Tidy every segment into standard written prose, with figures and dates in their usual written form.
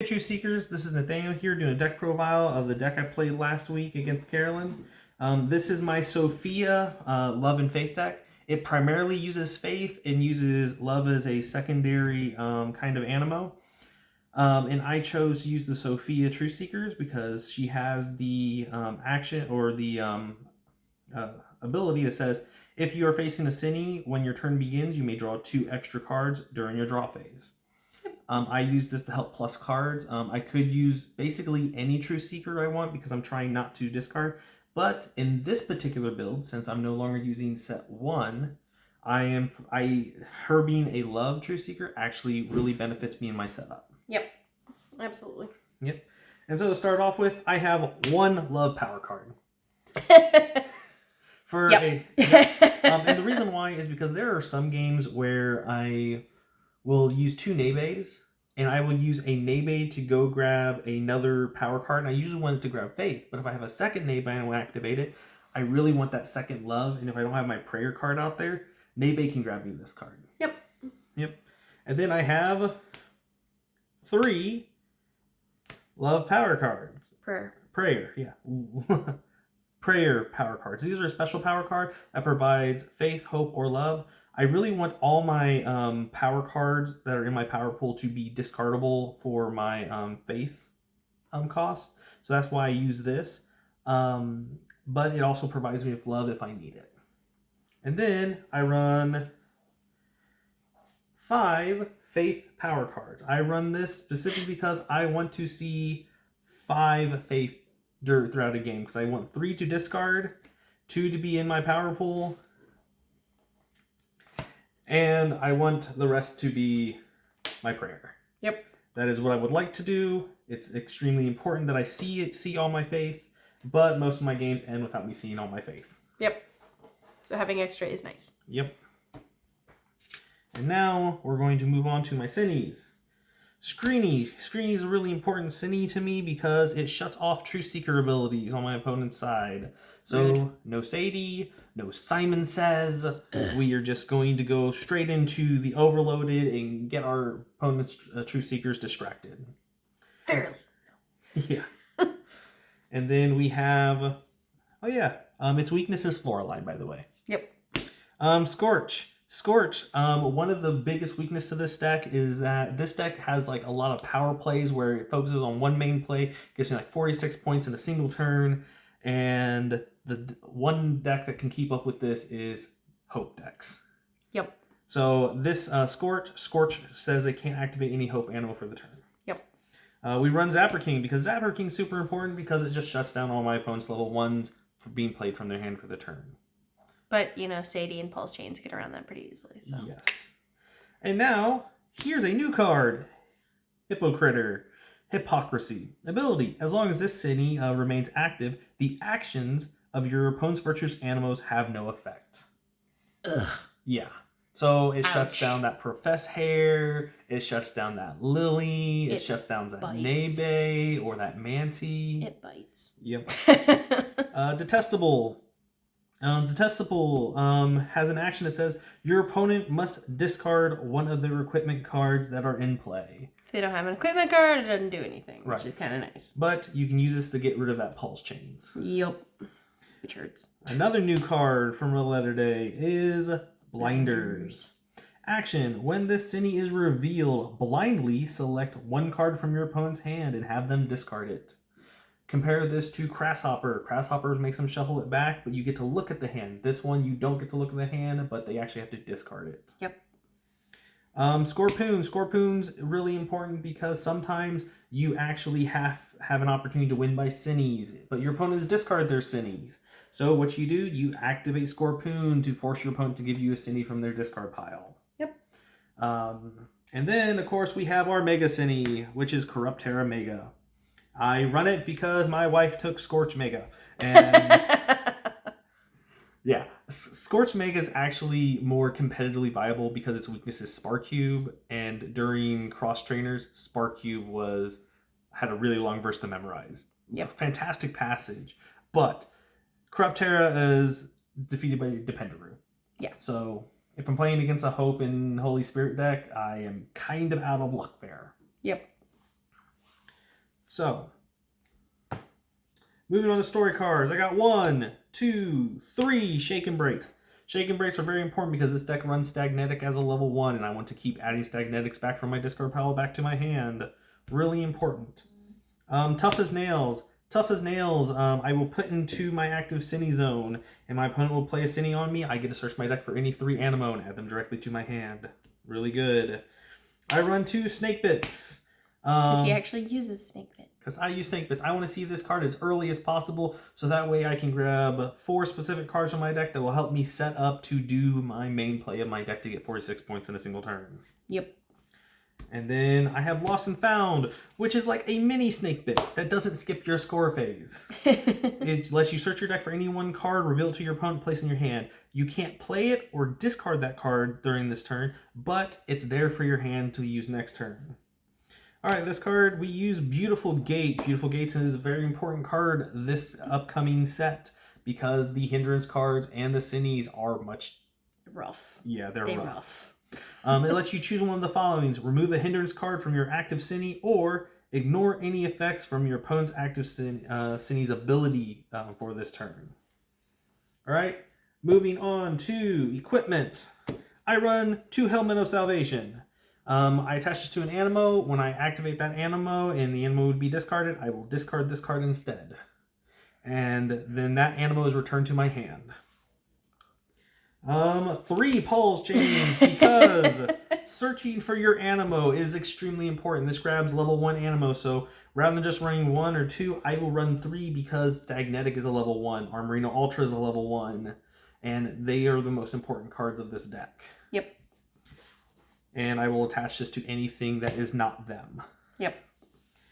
Hey True Seekers, this is Nathaniel here doing a deck profile of the deck I played last week against Carolyn. This is my Sophia Love and Faith deck. It primarily uses Faith and uses Love as a secondary kind of animo. And I chose to use the Sophia True Seekers because she has the action or the ability that says, if you are facing a Cine, when your turn begins, you may draw 2 extra cards during your draw phase. I use this to help plus cards. I could use basically any True Seeker I want because I'm trying not to discard. But in this particular build, since I'm no longer using set 1, her being a Love True Seeker actually really benefits me in my setup. Yep, absolutely. Yep. And so to start off with, I have 1 Love power card. And the reason why is because there are some games where I will use 2 Nabes, and I will use a Nabe to go grab another power card. And I usually want it to grab Faith, but if I have a second Nabe and I want to activate it, I really want that second Love, and if I don't have my Prayer card out there, Nabe can grab me this card. Yep. And then I have 3 Love power cards. Prayer, yeah. Prayer power cards. These are a special power card that provides Faith, Hope, or Love. I really want all my power cards that are in my power pool to be discardable for my Faith cost. So that's why I use this. But it also provides me with Love if I need it. And then I run 5 Faith power cards. I run this specifically because I want to see 5 Faith throughout a game. Because I want 3 to discard, 2 to be in my power pool, and I want the rest to be my Prayer. Yep. That is what I would like to do. It's extremely important that I see all my Faith, but most of my games end without me seeing all my Faith. Yep. So having extra is nice. Yep. And now we're going to move on to my Cines. Screeny. Screeny is a really important Cine to me because it shuts off True Seeker abilities on my opponent's side. So no Sadie, no Simon Says. We are just going to go straight into the Overloaded and get our opponent's True Seekers distracted. Fairly. Yeah. And then we have, its weakness is Floraline, by the way. Yep. Scorch. One of the biggest weaknesses of this deck is that this deck has like a lot of power plays where it focuses on one main play, gives me like 46 points in a single turn, and the one deck that can keep up with this is Hope decks. Yep. So this Scorch says they can't activate any Hope animal for the turn. Yep. We run Zapper King because Zapper King is super important because it just shuts down all my opponent's level 1s for being played from their hand for the turn. But, Sadie and Pulse Chains get around that pretty easily. So. Yes. And now, here's a new card. Hippocritter. Hypocrisy. Ability. As long as this Cine remains active, the actions of your opponent's virtuous animals have no effect. Ugh. Yeah. So it Ouch. shuts down that Profess Hair, it shuts down that Lily, it shuts down that Nabe or that Manti. It bites. Yep. Detestable. Detestable has an action that says your opponent must discard one of their equipment cards that are in play. If they don't have an equipment card, it doesn't do anything, right, which is kind of nice. But you can use this to get rid of that Pulse Chains. Yep. Which hurts. Another new card from Red Letter Day is Blinders. Action. When this Cine is revealed, blindly select one card from your opponent's hand and have them discard it. Compare this to Crasshopper. Crasshopper makes them shuffle it back, but you get to look at the hand. This one, you don't get to look at the hand, but they actually have to discard it. Yep. Scorpoon. Scorpoon's really important because sometimes you actually have an opportunity to win by Cines, but your opponents discard their Cines. So what you do, you activate Scorpoon to force your opponent to give you a Cine from their discard pile. Yep. And then, of course, we have our Mega Cine, which is Corrupt Terra Mega. I run it because my wife took Scorch Mega. And yeah, Scorch Mega is actually more competitively viable because its weakness is Sparcube. And during Crosstrainers, Sparcube had a really long verse to memorize. Yep. Fantastic passage. But Corrupt Terra is defeated by Dependaroo. Yeah. So if I'm playing against a Hope and Holy Spirit deck, I am kind of out of luck there. Yep. So, moving on to story cards. I got 1, 2, 3 Shaken Breaks. Shaken Breaks are very important because this deck runs Stagnetic as a level 1, and I want to keep adding Stagnetics back from my discard pile back to my hand. Really important. Tough as Nails. Tough as Nails, I will put into my active Cine zone, and my opponent will play a Cine on me. I get to search my deck for any 3 Animo and add them directly to my hand. Really good. I run 2 Snake Bits. Because he actually uses Snake Bit. Because I use Snake Bits. I want to see this card as early as possible, so that way I can grab 4 specific cards from my deck that will help me set up to do my main play of my deck to get 46 points in a single turn. Yep. And then I have Lost and Found, which is like a mini Snake Bit that doesn't skip your score phase. It lets you search your deck for any 1 card, reveal it to your opponent, place in your hand. You can't play it or discard that card during this turn, but it's there for your hand to use next turn. Alright, this card, we use Beautiful Gate. Beautiful Gates is a very important card this upcoming set because the hindrance cards and the Cines are much... rough. Yeah, they're rough. rough. It lets you choose one of the followings. Remove a hindrance card from your active Cine, or ignore any effects from your opponent's active Cine's ability for this turn. Alright, moving on to equipment. I run 2 Helmet of Salvation. I attach this to an Animo. When I activate that Animo and the Animo would be discarded, I will discard this card instead. And then that Animo is returned to my hand. 3 Pulse Chains, because searching for your Animo is extremely important. This grabs level 1 Animo, so rather than just running 1 or 2, I will run 3 because Stagnetic is a level 1, Armorino Ultra is a level 1, and they are the most important cards of this deck. Yep. And I will attach this to anything that is not them. Yep.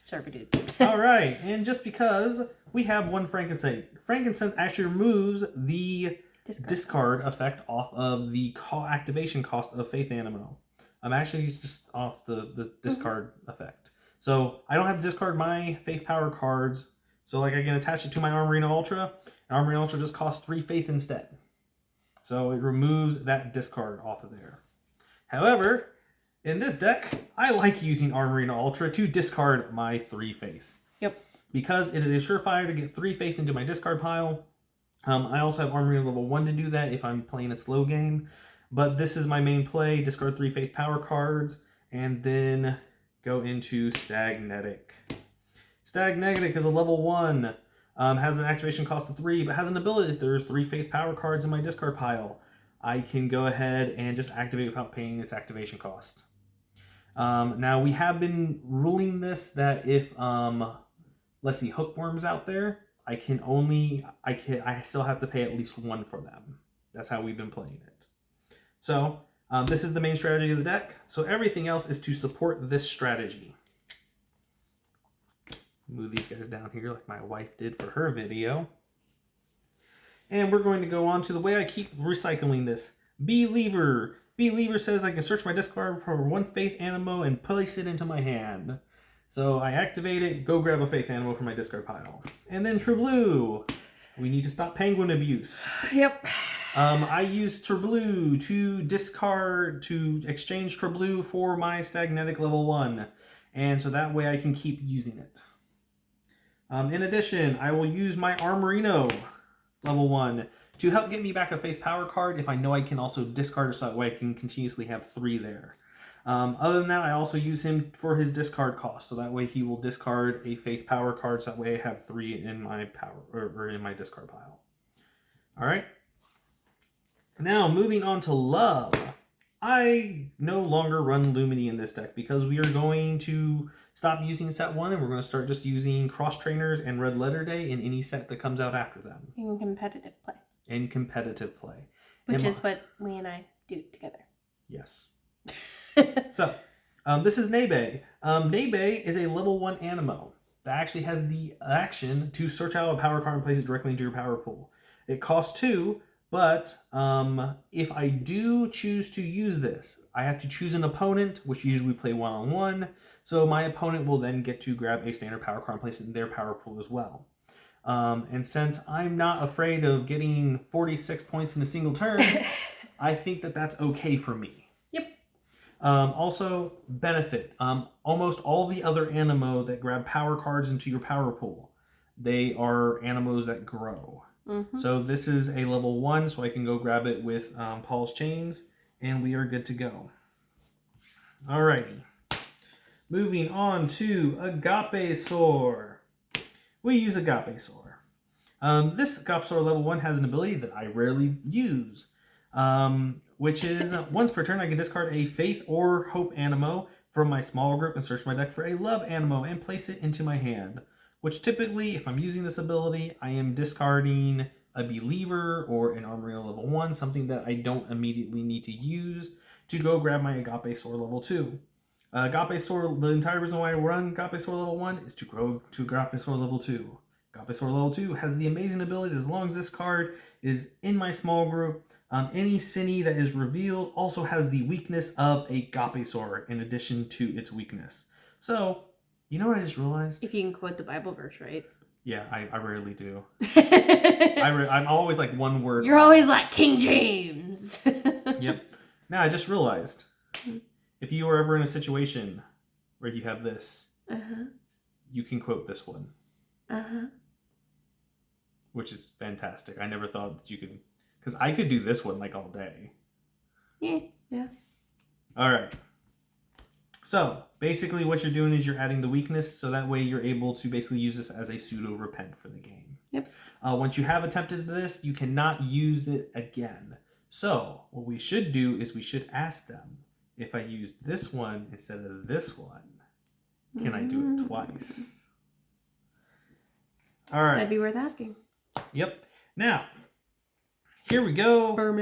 Servitude. All right, and just because we have 1 Frankincense. Frankincense actually removes the discard effect off of the activation cost of Faith Animo. I'm actually just off the discard effect. So I don't have to discard my Faith Power cards. So like I can attach it to my Armorino Ultra. And Armorino Ultra just costs 3 Faith instead. So it removes that discard off of there. However, in this deck, I like using Armorino Ultra to discard my 3 Faith. Yep. Because it is a surefire to get 3 Faith into my discard pile. I also have Armorino level 1 to do that if I'm playing a slow game. But this is my main play. Discard 3 Faith Power cards. And then go into Stagnetic. Stagnetic is a level 1. Has an activation cost of 3. But has an ability if there's 3 Faith Power cards in my discard pile. I can go ahead and just activate without paying its activation cost. Now, we have been ruling this that if, let's see, Hookworm's out there, I still have to pay at least 1 for them. That's how we've been playing it. So, this is the main strategy of the deck. So everything else is to support this strategy. Move these guys down here like my wife did for her video. And we're going to go on to the way I keep recycling this. Believer. Believer says I can search my discard for 1 Faith Animo and place it into my hand. So I activate it, go grab a Faith Animo from my discard pile. And then True Blue. We need to stop penguin abuse. Yep. I use True Blue to exchange True Blue for my Stagnetic level 1. And so that way I can keep using it. In addition, I will use my Armorino level 1 to help get me back a Faith Power card if I know I can also discard it, so that way I can continuously have 3 there. Other than that, I also use him for his discard cost, so that way he will discard a Faith Power card, so that way I have 3 in my power or in my discard pile. All right. Now moving on to love. I no longer run Lumini in this deck because we are going to stop using set 1 and we're going to start just using Crosstrainers and Red Letter Day in any set that comes out after them. In competitive play. In competitive play. Which is what we and I do together. Yes. So, this is Nebe. Nebe is a level 1 Animo that actually has the action to search out a power card and place it directly into your power pool. It costs 2, but if I do choose to use this, I have to choose an opponent, which usually we play 1-on-1. So my opponent will then get to grab a standard power card and place it in their power pool as well. And since I'm not afraid of getting 46 points in a single turn, I think that that's okay for me. Yep. Also, benefit. Almost all the other Animo that grab power cards into your power pool, they are Animos that grow. Mm-hmm. So this is a level 1, so I can go grab it with Paul's Chains, and we are good to go. Alrighty. Moving on to Agapesaur. We use Agapesaur. This Agapesaur level 1 has an ability that I rarely use, which is once per turn I can discard a Faith or Hope Animo from my small group and search my deck for a Love Animo and place it into my hand. Which typically, if I'm using this ability, I am discarding a Believer or an Armory level 1, something that I don't immediately need to use to go grab my Agapesaur level 2. Agapesaur, the entire reason why I run Agapesaur level 1 is to grow to Agapesaur level 2. Agapesaur level 2 has the amazing ability that as long as this card is in my small group, any Cine that is revealed also has the weakness of Agapesaur in addition to its weakness. So, you know what I just realized? If you can quote the Bible verse, right? Yeah, I rarely do. I'm always like one word. You're always like King James. Yep. Now I just realized, if you are ever in a situation where you have this, you can quote this one. Which is fantastic. I never thought that you could, because I could do this one like all day. Yeah. All right. So basically what you're doing is you're adding the weakness, so that way you're able to basically use this as a pseudo repent for the game. Yep. Once you have attempted this, you cannot use it again. So what we should do is we should ask them, if I use this one instead of this one, can I do it twice? All right. That'd be worth asking. Yep. Now, here we go. Bear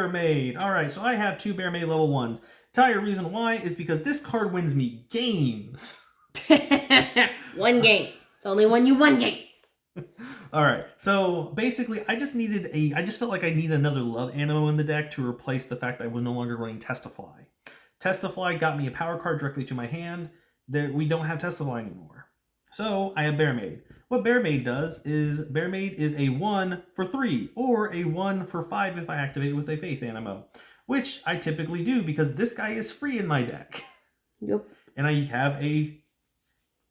Maid. All right, so I have 2 Bear Maid level 1s. Entire reason why is because this card wins me games. One game. It's only when you one game. All right, so basically I just felt like I need another Love Animo in the deck to replace the fact that I was no longer running Testify. Testify got me a power card directly to my hand. We don't have Testify anymore. So I have Bear Maid. What Bear Maid does is Bear Maid is a 1 for 3 or a 1 for 5 if I activate it with a Faith Animo, which I typically do because this guy is free in my deck. Yep. And I have a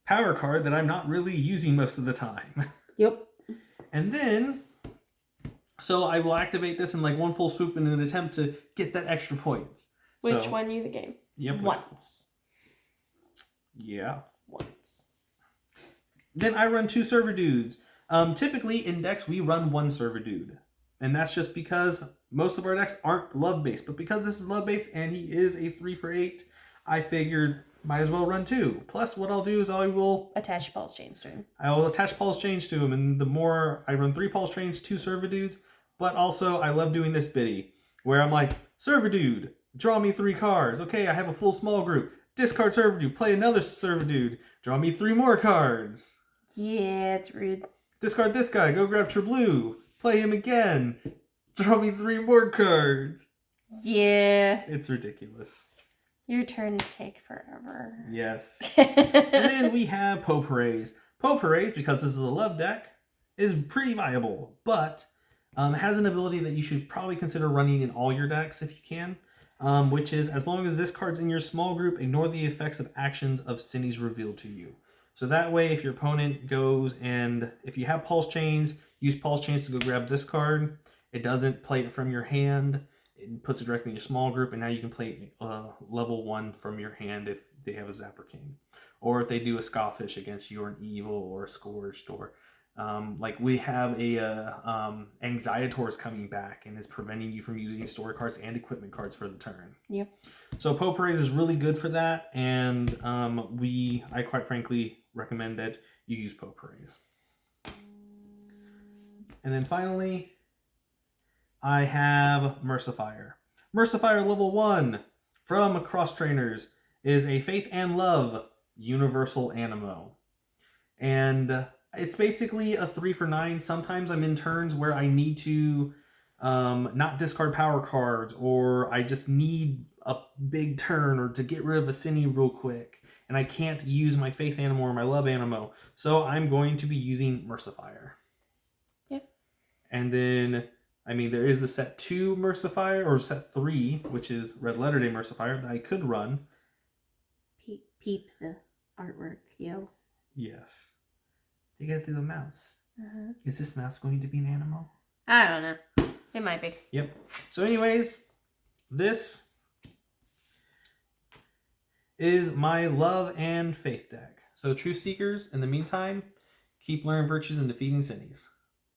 power card that I'm not really using most of the time. Yep. And then, so I will activate this in like one full swoop in an attempt to get that extra points. Which won you the game? Yep. Once. Yeah. Once. Then I run 2 Servidudes. Typically in decks we run 1 Servidude. And that's just because most of our decks aren't love-based. But because this is love-based and he is a 3 for 8, I figured might as well run 2. Plus what I'll do is I will attach Paul's Chains to him. I will attach Paul's Chains to him. And the more I run 3 Paul's Chains, 2 Servidudes. But also I love doing this biddy where I'm like, Servidude, draw me 3 cards. Okay, I have a full small group. Discard Servidude, play another Servidude. Draw me 3 more cards. Yeah, it's rude. Discard this guy, go grab Treblu. Play him again. Draw me 3 more cards. Yeah. It's ridiculous. Your turns take forever. Yes. And then we have Potpourris. Potpourris, because this is a love deck, is pretty viable, but has an ability that you should probably consider running in all your decks if you can, which is as long as this card's in your small group, ignore the effects of actions of Cines revealed to you. So that way, if your opponent goes and if you have Pulse Chains, use Pulse Chains to go grab this card. It doesn't play it from your hand. It puts it directly in your small group, and now you can play level 1 from your hand if they have a Zapper King. Or if they do a Scawfish against you, or an Evil, or a Scourged, or like we have a Anxiotor is coming back and is preventing you from using story cards and equipment cards for the turn. Yep. So Potpourris is really good for that, and I quite frankly recommend that you use Potpourris. And then finally, I have Mercifier. Mercifier level 1 from Crosstrainers is a Faith and Love universal Animo. And it's basically a 3 for 9. Sometimes I'm in turns where I need to not discard power cards, or I just need a big turn, or to get rid of a Cine real quick, and I can't use my Faith Animo or my Love Animo. So I'm going to be using Mercifier. Yep. And then I mean, there is the set 2 Mercifier, or set 3, which is Red Letter Day Mercifier, that I could run. Peep the artwork, yo. Yes. They gotta do the mouse. Uh-huh. Is this mouse going to be an animal? I don't know. It might be. Yep. So anyways, this is my Love and Faith deck. So Truth Seekers, in the meantime, keep learning virtues and defeating Cinnies.